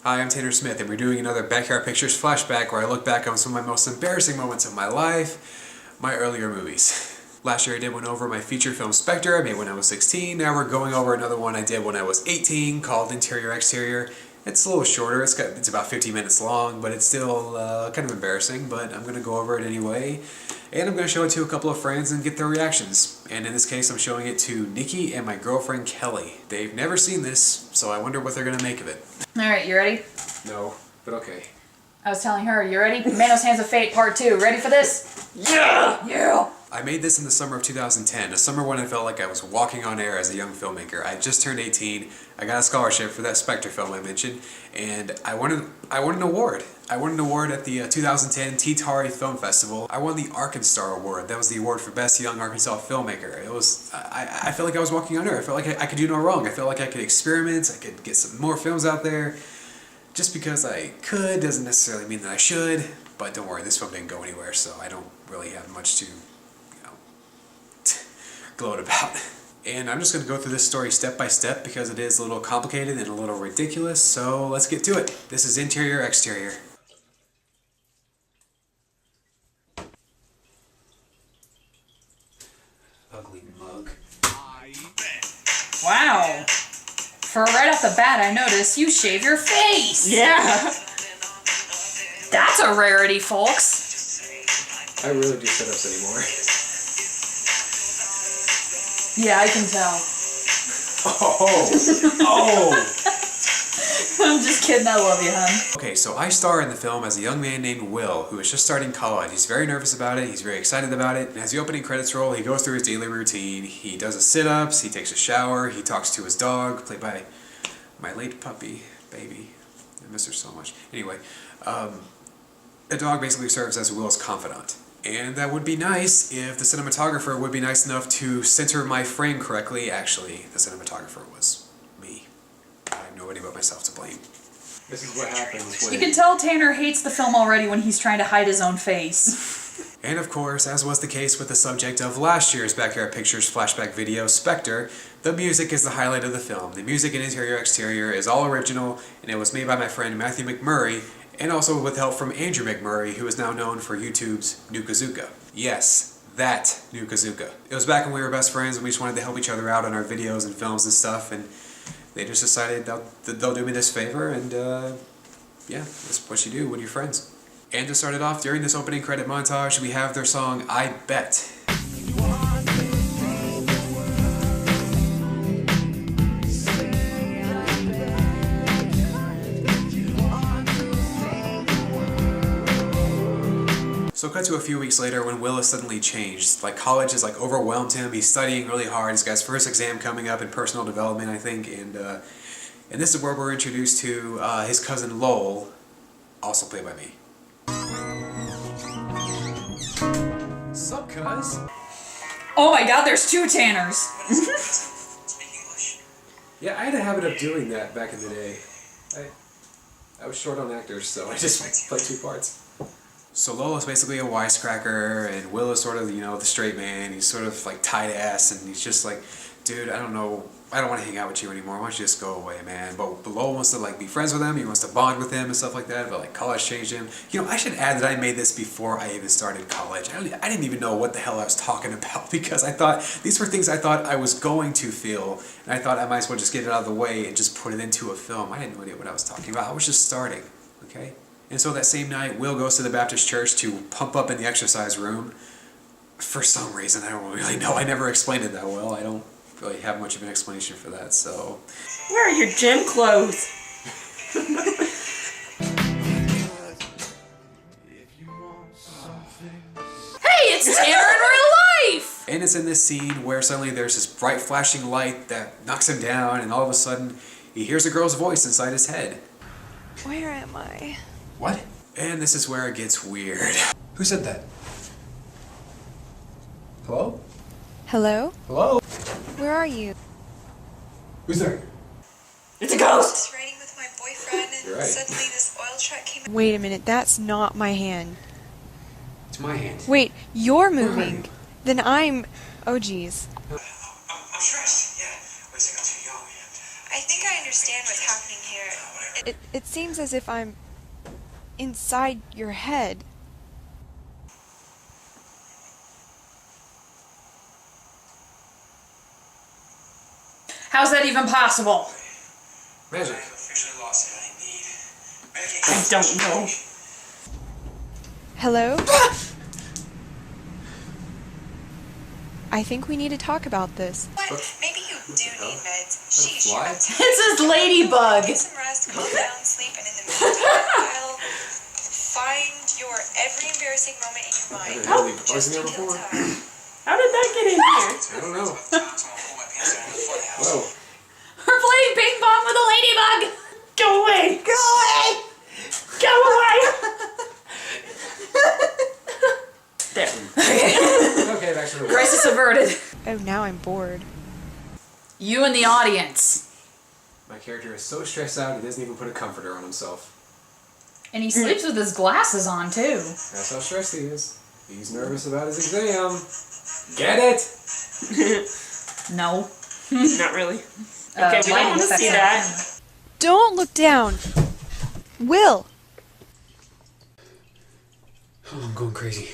Hi, I'm Tanner Smith, and we're doing another Backyard Pictures Flashback where I look back on some of my most embarrassing moments of my life, my earlier movies. Last year I did one over my feature film Spectre I made when I was 16. Now we're going over another one I did when I was 18 called Interior Exterior. It's a little shorter, it's about 50 minutes long, but it's still kind of embarrassing, but I'm going to go over it anyway. And I'm going to show it to a couple of friends and get their reactions. And in this case I'm showing it to Nikki and my girlfriend Kelly. They've never seen this, so I wonder what they're going to make of it. Alright, you ready? No, but okay. I was telling her, you ready? Manos Hands of Fate Part 2. Ready for this? Yeah! Yeah! I made this in the summer of 2010, a summer when I felt like I was walking on air as a young filmmaker. I just turned 18, I got a scholarship for that Spectre film I mentioned, and I won an award. I won an award at the 2010 T-Tari Film Festival. I won the Arkansas Award. That was the award for Best Young Arkansas Filmmaker. It was, I felt like I was walking on air. I felt like I could do no wrong. I felt like I could experiment, I could get some more films out there. Just because I could doesn't necessarily mean that I should, but don't worry, this film didn't go anywhere, so I don't really have much to gloat about. And I'm just going to go through this story step by step because it is a little complicated and a little ridiculous, so let's get to it. This is Interior Exterior. Ugly mug. Wow! For right off the bat, I noticed you shave your face! Yeah! That's a rarity, folks! I really do sit-ups anymore. Yeah, I can tell. Oh! I'm just kidding, I love you, hon. Okay, so I star in the film as a young man named Will, who is just starting college. He's very nervous about it, he's very excited about it, and as the opening credits roll, he goes through his daily routine. He does his sit-ups, he takes a shower, he talks to his dog, played by my late puppy, baby. I miss her so much. Anyway, the dog basically serves as Will's confidant. And that would be nice if the cinematographer would be nice enough to center my frame correctly. Actually, the cinematographer was me. I have nobody but myself to blame. This is what happens when... You can tell Tanner hates the film already when he's trying to hide his own face. And of course, as was the case with the subject of last year's Backyard Pictures Flashback video, Spectre, the music is the highlight of the film. The music in Interior Exterior is all original, and it was made by my friend Matthew McMurry, and also with help from Andrew McMurry, who is now known for YouTube's Nukazooka. Yes, that Nukazooka. It was back when we were best friends and we just wanted to help each other out on our videos and films and stuff, and they just decided they'll do me this favor, and yeah, that's what you do with your friends. And to start it off, during this opening credit montage, we have their song, I Bet. So cut to a few weeks later when Will has suddenly changed. Like college has like overwhelmed him. He's studying really hard. He's got his first exam coming up in personal development, I think, and this is where we're introduced to his cousin Lowell, also played by me. Sup, cuz? Oh my god, there's two Tanners! Yeah, I had a habit of doing that back in the day. I was short on actors, so I just played two parts. So Lowell is basically a wisecracker, and Will is sort of, you know, the straight man. He's sort of like tight ass, and he's just like, dude, I don't know, I don't want to hang out with you anymore. Why don't you just go away, man? But Lowell wants to like be friends with him. He wants to bond with him and stuff like that. But like college changed him. You know, I should add that I made this before I even started college. I didn't even know what the hell I was talking about because I thought these were things I thought I was going to feel, and I thought I might as well just get it out of the way and just put it into a film. I had no idea what I was talking about. I was just starting, okay? And so that same night, Will goes to the Baptist church to pump up in the exercise room. For some reason, I don't really know. I never explained it that well. I don't really have much of an explanation for that, so... Where are your gym clothes? Hey, it's Tanner in real life! And it's in this scene where suddenly there's this bright flashing light that knocks him down, and all of a sudden, he hears a girl's voice inside his head. Where am I? What? And this is where it gets weird. Who said that? Hello? Hello? Hello? Where are you? Who's there? It's a ghost! I was riding with my boyfriend and You're right. suddenly this oil truck came. Wait a minute, that's not my hand. It's my hand. Wait, you're moving. Then I'm... Oh, geez. I'm stressed, yeah. Wait a second, I'm too young. I think I understand what's happening here. It seems as if I'm inside your head. How's that even possible? Magic. I don't know. Hello? I think we need to talk about this. What? Maybe you do need meds. Sheesh. Fly? It's this ladybug. Get some rest, calm down, sleep, and in the meantime, I'll find your every embarrassing moment in your mind. Have there been bugs Just in there to kill before? time. How did that get in here? I don't know. Whoa. We're playing ping pong with a ladybug. Go away! Go away! Go away! There. Okay, back to the Crisis averted. Oh, now I'm bored. You and the audience. My character is so stressed out he doesn't even put a comforter on himself. And he sleeps with his glasses on, too. That's how stressed he is. He's nervous about his exam. Get it? No. Not really. Okay, we don't want to see that. Don't look down! Will! Oh, I'm going crazy.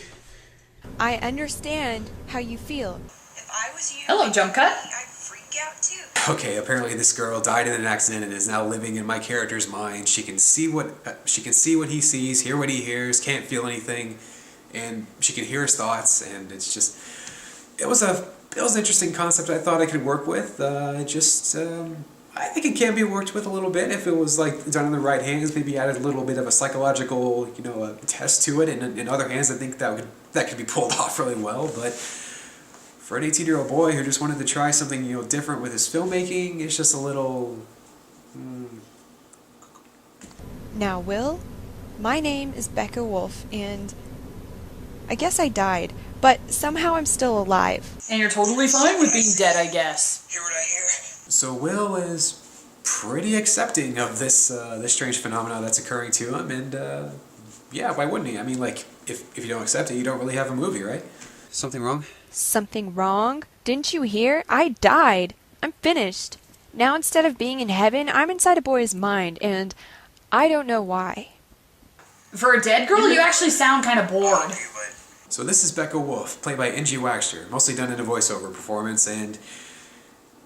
I understand how you feel. If I was you, Hello, jump cut. I'd freak out too. Okay, apparently this girl died in an accident and is now living in my character's mind. She can see what he sees, hear what he hears, can't feel anything, and she can hear his thoughts. And it's just, it was an interesting concept. I thought I could work with. I think it can be worked with a little bit if it was like done in the right hands. Maybe added a little bit of a psychological, test to it. And in other hands, I think that could be pulled off really well. But for an 18-year-old boy who just wanted to try something different with his filmmaking, it's just a little. Now, Will, my name is Becca Wolf, and I guess I died, but somehow I'm still alive. And you're totally fine with being dead, I guess. Hear what I hear? So Will is pretty accepting of this strange phenomena that's occurring to him, and yeah, why wouldn't he? I mean, like, if you don't accept it, you don't really have a movie, right? Something wrong? Something wrong? Didn't you hear? I died. I'm finished. Now instead of being in heaven, I'm inside a boy's mind, and I don't know why. For a dead girl, you actually sound kind of bored. So this is Becca Wolf, played by N.G. Waxter, mostly done in a voiceover performance, and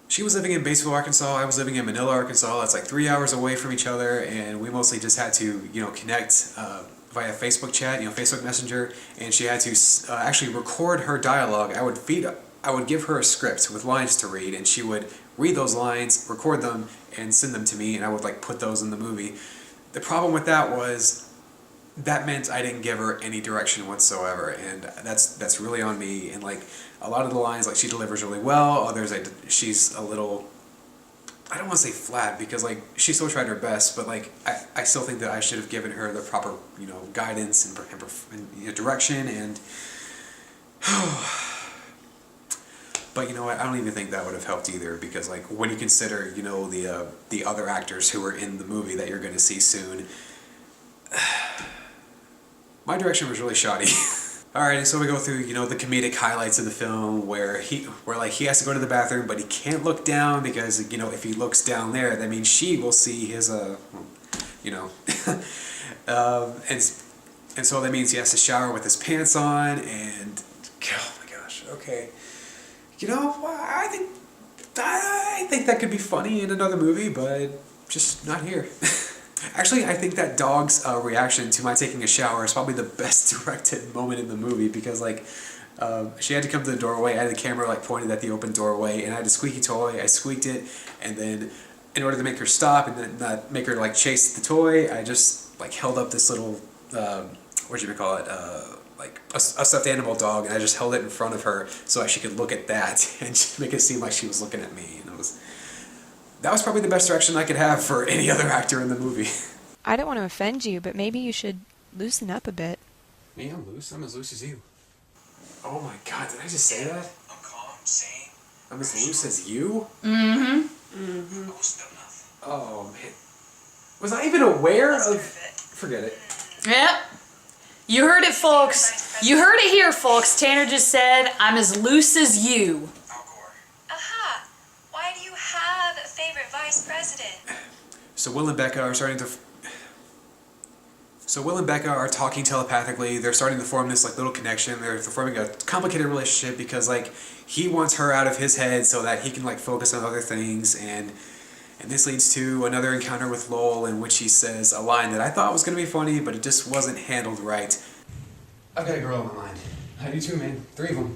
she was living in Batesville, Arkansas. I was living in Manila, Arkansas. That's like 3 hours away from each other, and we mostly just had to, connect via Facebook chat, Facebook Messenger, and she had to actually record her dialogue. I would give her a script with lines to read, and she would read those lines, record them, and send them to me, and I would put those in the movie. The problem with that was that meant I didn't give her any direction whatsoever, and that's really on me. And a lot of the lines, she delivers really well. Others, she's a little, I don't want to say flat, because she still tried her best, but I still think that I should have given her the proper guidance and direction. And but you know what? I don't even think that would have helped either, because when you consider the other actors who are in the movie that you're going to see soon. My direction was really shoddy. Alright, and so we go through, the comedic highlights of the film where he has to go to the bathroom, but he can't look down because, if he looks down there, that means she will see his, and so that means he has to shower with his pants on, and, oh my gosh, okay. I think that could be funny in another movie, but just not here. Actually, I think that dog's reaction to my taking a shower is probably the best directed moment in the movie, because she had to come to the doorway. I had the camera pointed at the open doorway, and I had a squeaky toy. I squeaked it, and then in order to make her stop and then not make her chase the toy, I just held up this little a stuffed animal dog, and I just held it in front of her so she could look at that and just make it seem like she was looking at me, and that was probably the best direction I could have for any other actor in the movie. I don't want to offend you, but maybe you should loosen up a bit. Me? I'm loose? I'm as loose as you. Oh my god, did I just say that? I'm calm, sane. I'm as loose as you? Oh man. Was I even aware of... Forget it. Yep. You heard it, folks. You heard it here, folks. Tanner just said, I'm as loose as you. Aha! Why do you have a favorite vice president? So Will and Becca are starting to... So Will and Becca are talking telepathically. They're starting to form this like little connection. They're forming a complicated relationship because like he wants her out of his head so that he can like focus on other things. And this leads to another encounter with Lowell in which he says a line that I thought was going to be funny, but it just wasn't handled right. I've got a girl in my mind. I do too, man. 3 of them.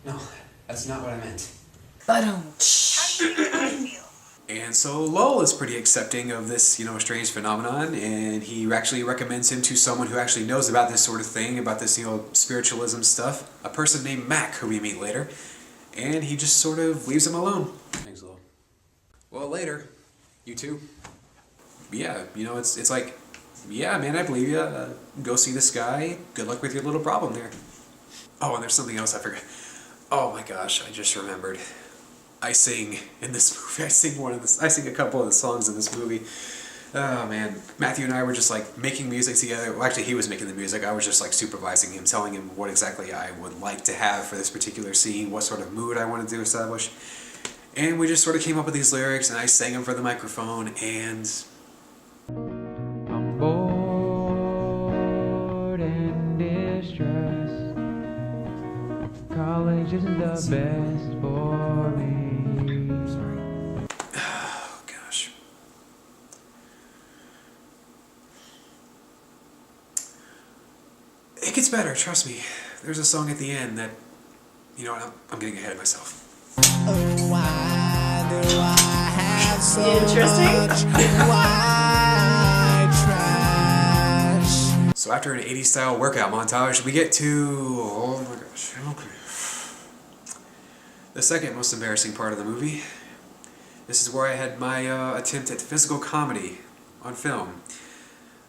No, that's not what I meant. But How do you think I feel? And so Lowell is pretty accepting of this, strange phenomenon, and he actually recommends him to someone who actually knows about this sort of thing, about this, spiritualism stuff, a person named Mac, who we meet later, and he just sort of leaves him alone. Thanks, Lowell. Well, later, you too. Yeah, it's like, yeah, man, I believe you. Go see this guy. Good luck with your little problem there. Oh, and there's something else I forgot. Oh my gosh, I just remembered. I sing in this movie. I sing a couple of the songs in this movie. Oh man, Matthew and I were just like making music together. Well, actually, he was making the music. I was just like supervising him, telling him what exactly I would like to have for this particular scene, what sort of mood I wanted to establish. And we just sort of came up with these lyrics, and I sang them for the microphone, and I'm bored and distressed. College isn't the best for me. oh gosh. It gets better, trust me. There's a song at the end that, I'm getting ahead of myself. Why do I have so Interesting. much white trash? So after an 80s style workout montage, we get to, oh my gosh, okay. The second most embarrassing part of the movie. This is where I had my attempt at physical comedy on film.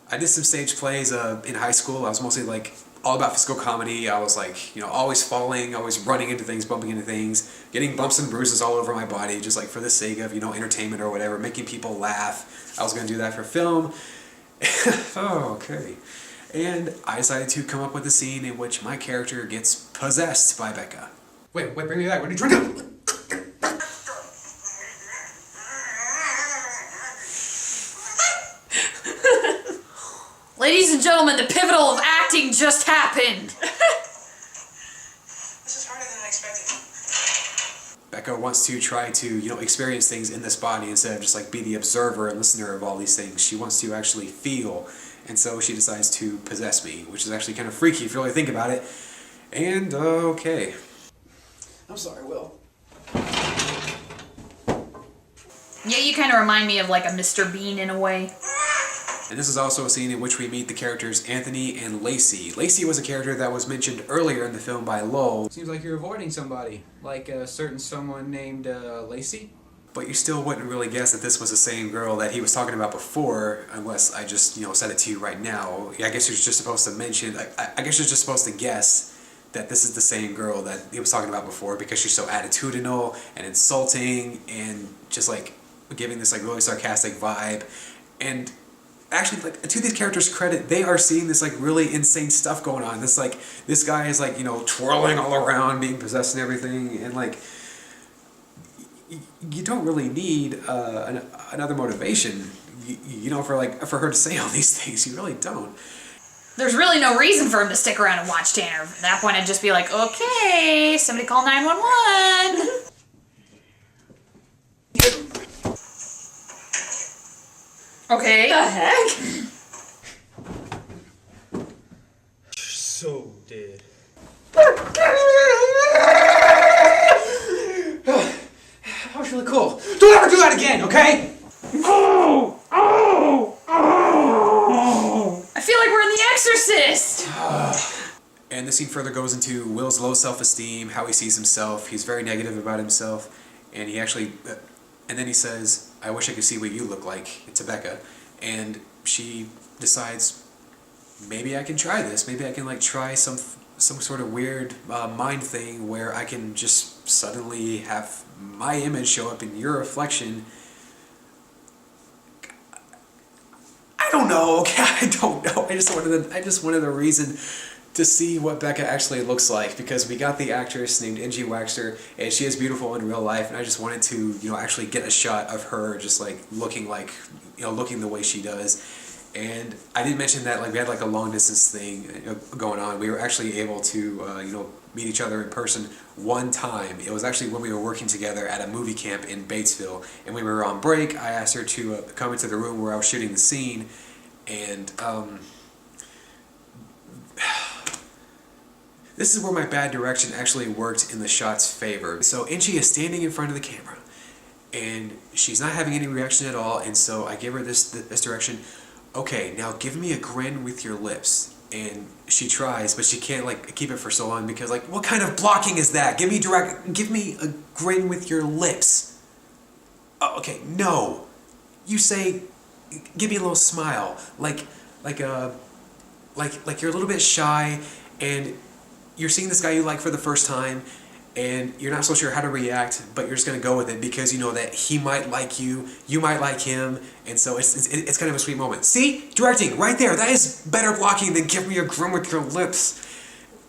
I did some stage plays in high school. I was mostly like all about physical comedy. I was like, always falling, always running into things, bumping into things, getting bumps and bruises all over my body just like for the sake of, entertainment or whatever, making people laugh. I was going to do that for film. Oh, okay. And I decided to come up with a scene in which my character gets possessed by Becca. Wait, bring me back. What are you trying to do? Ladies and gentlemen, the pivotal of acting just happened. This is harder than I expected. Becca wants to try to, experience things in this body instead of just like be the observer and listener of all these things. She wants to actually feel, and so she decides to possess me, which is actually kind of freaky if you really think about it. And, okay. I'm sorry, Will. Yeah, you kind of remind me of like a Mr. Bean in a way. And this is also a scene in which we meet the characters Anthony and Lacey. Lacey was a character that was mentioned earlier in the film by Lowell. Seems like you're avoiding somebody, like a certain someone named Lacey. But you still wouldn't really guess that this was the same girl that he was talking about before, unless I just, said it to you right now. I guess you're just supposed to mention, I guess you're just supposed to guess that this is the same girl that he was talking about before because she's so attitudinal and insulting and just like giving this like really sarcastic vibe. And actually, like, to these characters' credit, they are seeing this like really insane stuff going on. This guy is like twirling all around, being possessed and everything, and like you don't really need another motivation, for her to say all these things. You really don't. There's really no reason for him to stick around and watch Tanner. At that point, I'd just be like, okay, somebody call 911. Okay. The heck? So dead. That was really cool. Don't ever do that again, okay? I feel like we're in The Exorcist. And the scene further goes into Will's low self-esteem, how he sees himself. He's very negative about himself, and he actually, and then he says, "I wish I could see what you look like." It's Becca, and she decides, maybe I can try this. Maybe I can like try some sort of weird mind thing where I can just suddenly have my image show up in your reflection. I don't know. Okay, I don't know. I just wanted a reason to see what Becca actually looks like, because we got the actress named Angie Waxter, and she is beautiful in real life, and I just wanted to, actually get a shot of her just like looking the way she does. And I did mention that like we had like a long distance thing going on. We were actually able to meet each other in person one time. It was actually when we were working together at a movie camp in Batesville, and we were on break. I asked her to come into the room where I was shooting the scene, and this is where my bad direction actually worked in the shot's favor. So Angie is standing in front of the camera, and she's not having any reaction at all, and so I gave her this direction. Okay, now give me a grin with your lips. And she tries, but she can't like keep it for so long because like, what kind of blocking is that? Give me a grin with your lips. Oh, okay, no. You say, give me a little smile, like you're a little bit shy, and you're seeing this guy you like for the first time, and you're not so sure how to react, but you're just gonna go with it because you know that he might like you, you might like him, and so it's kind of a sweet moment. See, directing right there. That is better blocking than give me a grin with your lips.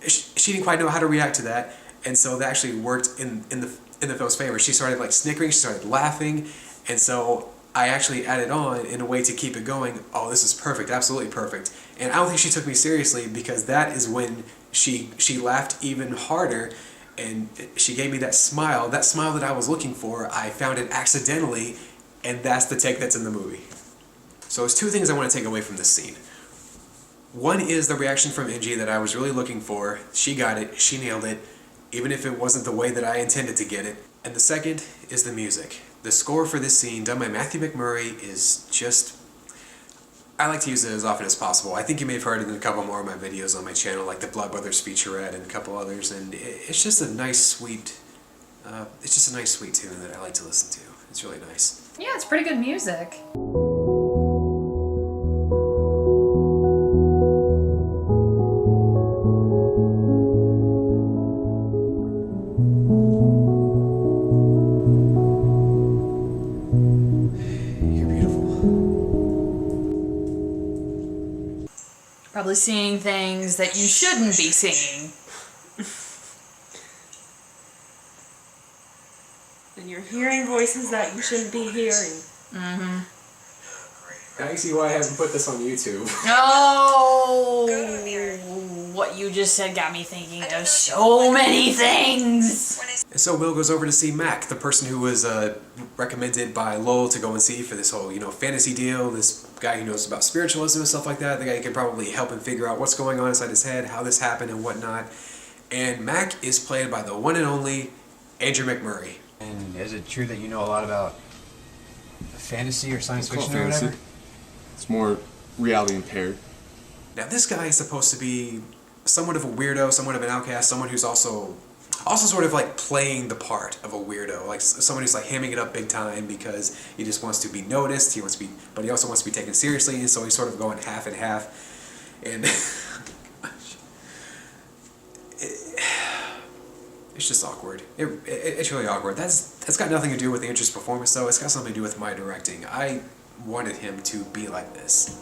She didn't quite know how to react to that, and so that actually worked in the film's favor. She started like snickering, she started laughing, and so I actually added on in a way to keep it going. Oh, this is perfect, absolutely perfect. And I don't think she took me seriously because that is when she laughed even harder. And she gave me that smile that I was looking for. I found it accidentally, and that's the take that's in the movie. So there's two things I want to take away from this scene. One is the reaction from Angie that I was really looking for. She got it, she nailed it, even if it wasn't the way that I intended to get it. And the second is the music. The score for this scene, done by Matthew McMurray, is just... I like to use it as often as possible. I think you may have heard it in a couple more of my videos on my channel, like the Blood Brothers featurette and a couple others, and it's just a nice, sweet, tune that I like to listen to. It's really nice. Yeah, it's pretty good music. Probably seeing things that you shouldn't be seeing. And you're hearing voices that you shouldn't be hearing. Mm-hmm. Now you see why I haven't put this on YouTube. Oh, what you just said got me thinking of so many things. And so Will goes over to see Mac, the person who was recommended by Lowell to go and see for this whole, fantasy deal. This guy who knows about spiritualism and stuff like that. The guy who can probably help him figure out what's going on inside his head, how this happened and whatnot. And Mac is played by the one and only Andrew McMurray. And is it true that you know a lot about fantasy or science fiction or whatever? It's more reality impaired. Now this guy is supposed to be somewhat of a weirdo, somewhat of an outcast, someone who's also sort of like playing the part of a weirdo, like someone who's like hamming it up big time because he just wants to be noticed. But he also wants to be taken seriously, and so he's sort of going half and half. And it's just awkward. It's really awkward. That's got nothing to do with Andrew's performance, though. It's got something to do with my directing. I wanted him to be like this,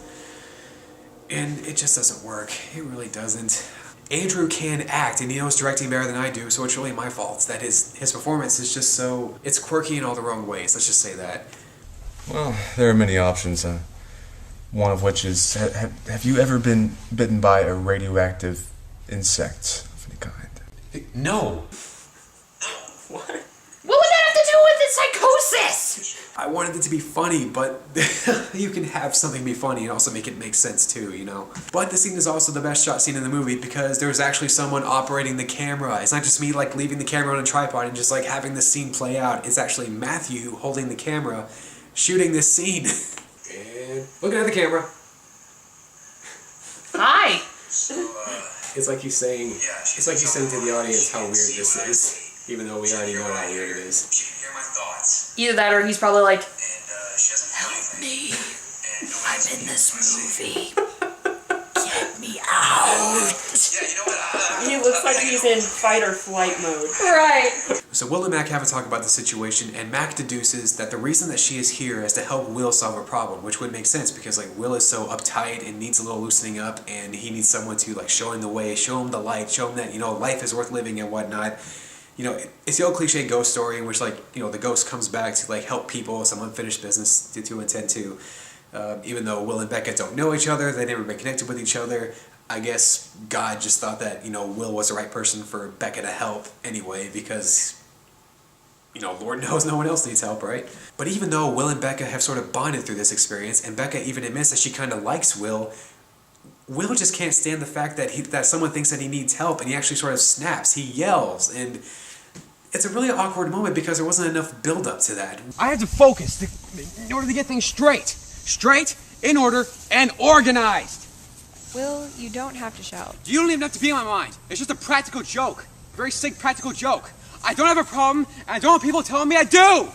and it just doesn't work. It really doesn't. Andrew can act, and he knows directing better than I do, so it's really my fault that his performance is just so... It's quirky in all the wrong ways, let's just say that. Well, there are many options. One of which is, have you ever been bitten by a radioactive insect of any kind? No. What would that have to do with its psychosis? I wanted it to be funny, but you can have something be funny and also make it make sense too, But the scene is also the best shot scene in the movie because there's actually someone operating the camera. It's not just me like leaving the camera on a tripod and just like having the scene play out. It's actually Matthew holding the camera, shooting this scene. And looking at the camera. Hi. It's like he's saying to the audience how weird this is, even though we already know how weird it is. She can hear my thoughts. Either that or he's probably like, And she doesn't help me. I'm in this movie. Get me out. Yeah, you know what? He looks like he's in fight or flight mode. Right. So Will and Mac have a talk about the situation, and Mac deduces that the reason that she is here is to help Will solve a problem, which would make sense because like Will is so uptight and needs a little loosening up, and he needs someone to like show him the way, show him the light, show him that life is worth living and whatnot. It's the old cliche ghost story in which the ghost comes back to like help people, some unfinished business to attend to. Even though Will and Becca don't know each other, they never been connected with each other. I guess God just thought that, Will was the right person for Becca to help anyway, because, Lord knows no one else needs help, right? But even though Will and Becca have sort of bonded through this experience, and Becca even admits that she kind of likes Will just can't stand the fact that someone thinks that he needs help, and he actually sort of snaps. He yells, and it's a really awkward moment because there wasn't enough build-up to that. I have to focus in order to get things straight. Straight, in order, and organized. Will, you don't have to shout. You don't even have to be in my mind. It's just a practical joke. A very sick practical joke. I don't have a problem, and I don't want people telling me I do!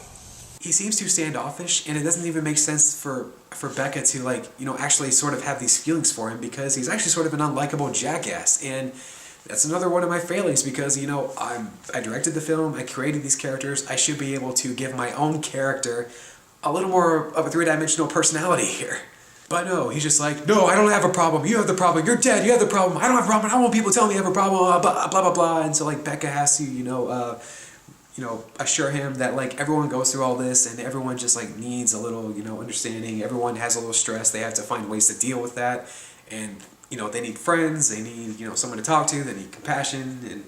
He seems too standoffish, and it doesn't even make sense for Becca to, actually sort of have these feelings for him, because he's actually sort of an unlikable jackass. And that's another one of my failings, because, I directed the film, I created these characters, I should be able to give my own character a little more of a three-dimensional personality here. But no, he's just like, no, I don't have a problem, you have the problem, you're dead, you have the problem, I don't have a problem, I don't want people telling me I have a problem, blah, blah, blah, blah. And so, Becca has to, assure him that, everyone goes through all this, and everyone just, needs a little, understanding. Everyone has a little stress. They have to find ways to deal with that. And, they need friends. They need, someone to talk to. They need compassion. And,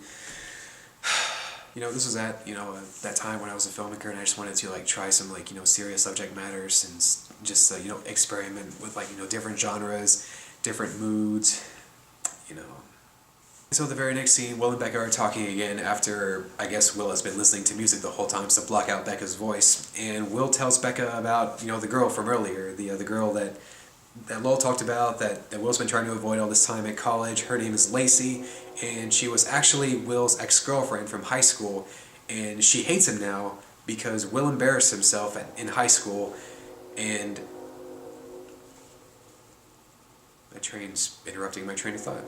this was at, that time when I was a filmmaker, and I just wanted to, try some, serious subject matters and just, experiment with, different genres, different moods, So the very next scene, Will and Becca are talking again after, I guess, Will has been listening to music the whole time to block out Becca's voice. And Will tells Becca about, the girl from earlier, the girl that Lowell talked about, that Will's been trying to avoid all this time at college. Her name is Lacey, and she was actually Will's ex-girlfriend from high school. And she hates him now because Will embarrassed himself in high school, and my train's interrupting my train of thought.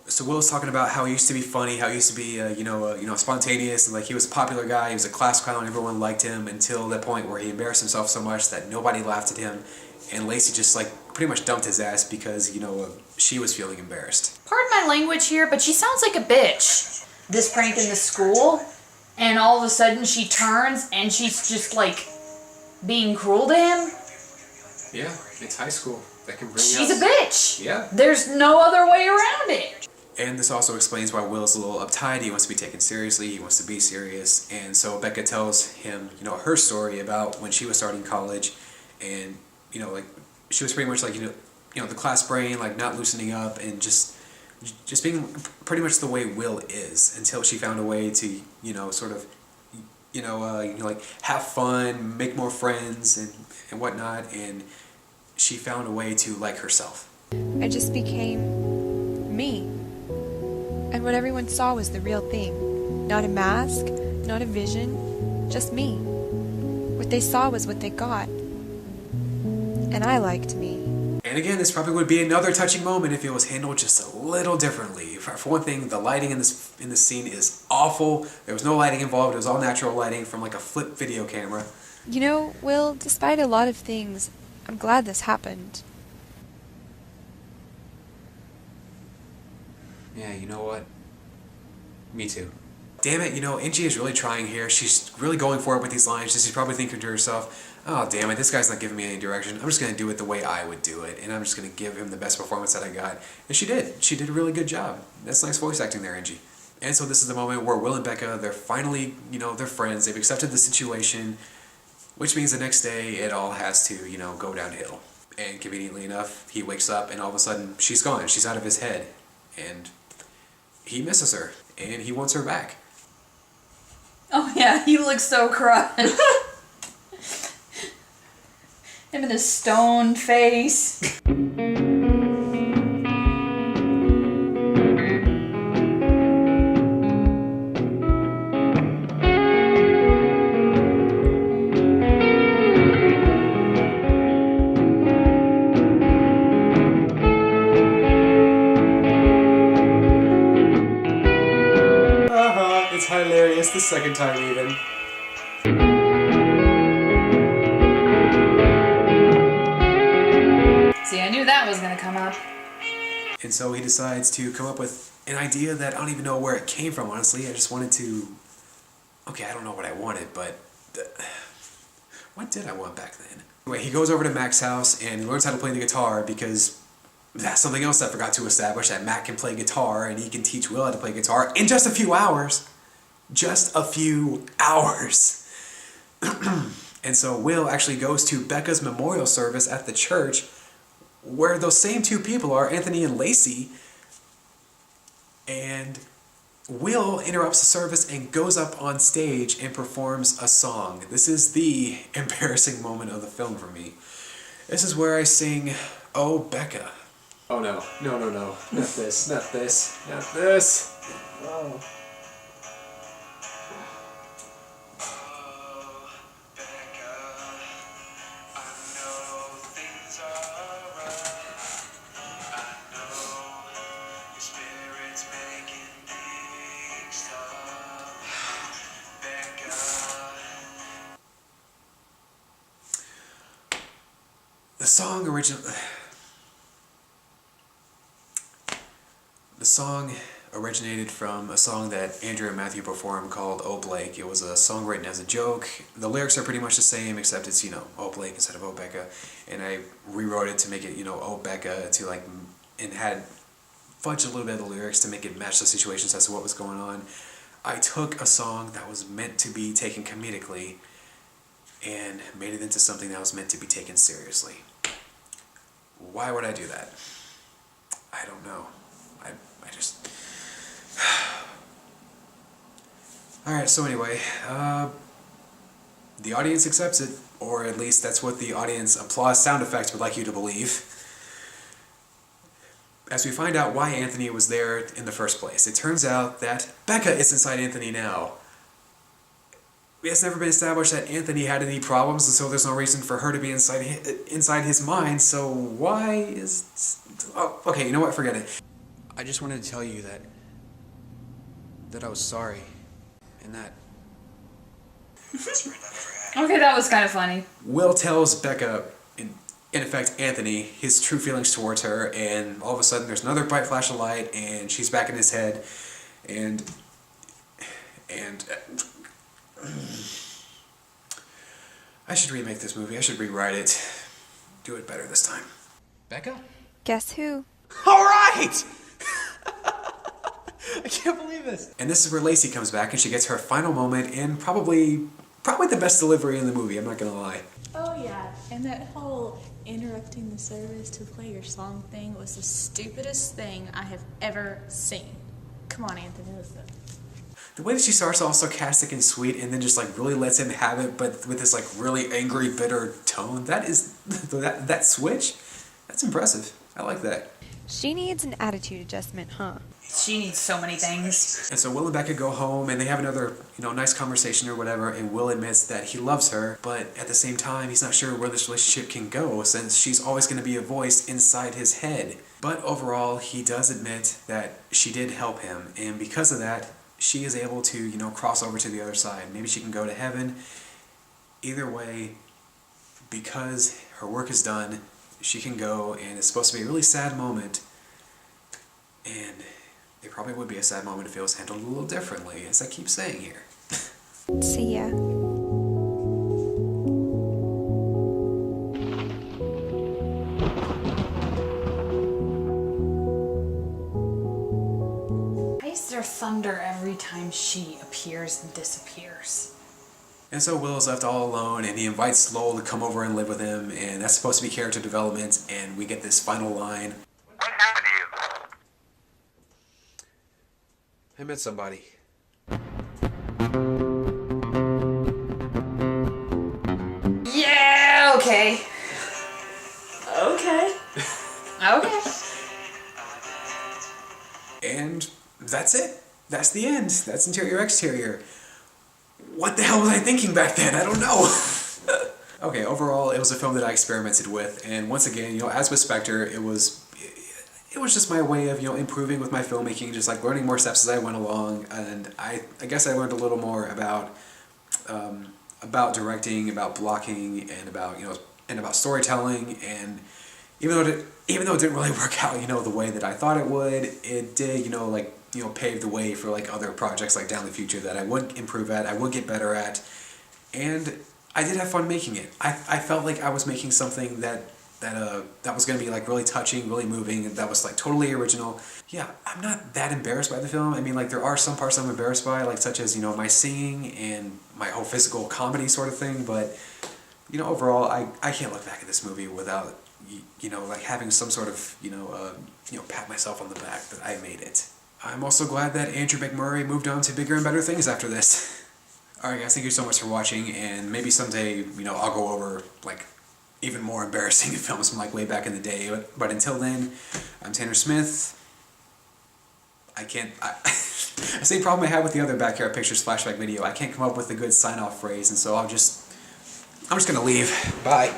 So Will's talking about how he used to be funny, how he used to be, spontaneous, and he was a popular guy. He was a class clown. Everyone liked him until that point where he embarrassed himself so much that nobody laughed at him, and Lacey just pretty much dumped his ass because she was feeling embarrassed. Pardon my language here, but she sounds like a bitch. This prank in the school, and all of a sudden she turns and she's just being cruel to him. Yeah, it's high school. That can bring She's a bitch. Yeah. There's no other way around it. And this also explains why Will's a little uptight. He wants to be taken seriously. He wants to be serious. And so Becca tells him, her story about when she was starting college, and she was pretty much the class brain, not loosening up, and just being pretty much the way Will is, until she found a way to have fun, make more friends, and whatnot. And she found a way to like herself. I just became me. And what everyone saw was the real thing. Not a mask, not a vision, just me. What they saw was what they got. And I liked me. And again, this probably would be another touching moment if it was handled just a little differently. For one thing, the lighting in this scene is awful. There was no lighting involved. It was all natural lighting from a flip video camera. Will, despite a lot of things, I'm glad this happened. Yeah, you know what? Me too. Damn it, Angie is really trying here. She's really going for it with these lines. She's probably thinking to herself, oh, damn it, this guy's not giving me any direction. I'm just going to do it the way I would do it, and I'm just going to give him the best performance that I got. And she did. She did a really good job. That's nice voice acting there, Angie. And so this is the moment where Will and Becca, they're finally, they're friends. They've accepted the situation, which means the next day it all has to, go downhill. And conveniently enough, he wakes up, and all of a sudden, she's gone. She's out of his head. And he misses her, and he wants her back. Oh yeah, he looks so crushed. Him and his stoned face. It's hilarious the second time even. See, I knew that was gonna come up. And so he decides to come up with an idea that I don't even know where it came from, honestly. I just wanted to... Okay, I don't know what I wanted, but... What did I want back then? Anyway, he goes over to Mac's house and learns how to play the guitar because that's something else I forgot to establish, that Mac can play guitar and he can teach Will how to play guitar in just a few hours. Just a few hours. And so Will actually goes to Becca's memorial service at the church where those same two people are, Anthony and Lacey, and Will interrupts the service and goes up on stage and performs a song. This is the embarrassing moment of the film for me. This is where I sing, "Oh, Becca." Oh no, no, no, no, not this, not this, not this. Oh. The song originated from a song that Andrew and Matthew performed called "Oh Blake." It was a song written as a joke. The lyrics are pretty much the same, except it's, "Oh Blake" instead of "Oh Becca." And I rewrote it to make it, "Oh Becca," to and had fudged a little bit of the lyrics to make it match the situations as to what was going on. I took a song that was meant to be taken comedically and made it into something that was meant to be taken seriously. Why would I do that? I don't know. I just... Alright, so anyway, the audience accepts it, or at least that's what the audience applause sound effects would like you to believe. As we find out why Anthony was there in the first place, it turns out that Becca is inside Anthony now. It's never been established that Anthony had any problems, and so there's no reason for her to be inside his mind, so why is... Oh, okay, you know what, forget it. I just wanted to tell you that I was sorry, and that... Okay, that was kind of funny. Will tells Becca, in effect Anthony, his true feelings towards her, and all of a sudden there's another bright flash of light, and she's back in his head, and I should remake this movie. I should rewrite it. Do it better this time. Becca? Guess who? Alright! I can't believe this. And this is where Lacey comes back and she gets her final moment and probably the best delivery in the movie, I'm not gonna lie. Oh yeah, and that whole interrupting the service to play your song thing was the stupidest thing I have ever seen. Come on, Anthony, listen. The way that she starts off sarcastic and sweet and then just really lets him have it, but with this really angry, bitter tone, that switch, that's impressive. I like that. She needs an attitude adjustment, huh? She needs so many things. And so Will and Becca go home and they have another, nice conversation or whatever, and Will admits that he loves her, but at the same time, he's not sure where this relationship can go since she's always going to be a voice inside his head. But overall, he does admit that she did help him, and because of that, she is able to, cross over to the other side. Maybe she can go to heaven. Either way, because her work is done, she can go, and it's supposed to be a really sad moment, and it probably would be a sad moment if it was handled a little differently, as I keep saying here. See ya. Why is there thunder every time she appears and disappears? And so Will is left all alone, and he invites Lowell to come over and live with him, and that's supposed to be character development, and we get this final line. What happened to you? I met somebody. Yeah, okay. Okay. Okay. And that's it. That's the end. That's interior exterior. What the hell was I thinking back then? I don't know. Okay, overall, it was a film that I experimented with, and once again, as with Spectre, it was just my way of, improving with my filmmaking, just learning more steps as I went along, and I guess I learned a little more about directing, about blocking, and about storytelling, and even though it didn't really work out, the way that I thought it would, it did, pave the way for other projects down the future that I would improve at, I would get better at, and I did have fun making it. I felt like I was making something that was going to be like really touching, really moving, and that was like totally original. Yeah, I'm not that embarrassed by the film. I mean, like there are some parts I'm embarrassed by, like such as, you know, my singing and my whole physical comedy sort of thing, but you know, overall, I can't look back at this movie without, you know, like having some sort of, you know, pat myself on the back that I made it. I'm also glad that Andrew McMurray moved on to bigger and better things after this. Alright guys, thank you so much for watching, and maybe someday, you know, I'll go over, like, even more embarrassing films from, like, way back in the day. But until then, I'm Tanner Smith. Same problem I had with the other Backyard Pictures Flashback video. I can't come up with a good sign-off phrase, and so I'm just gonna leave. Bye.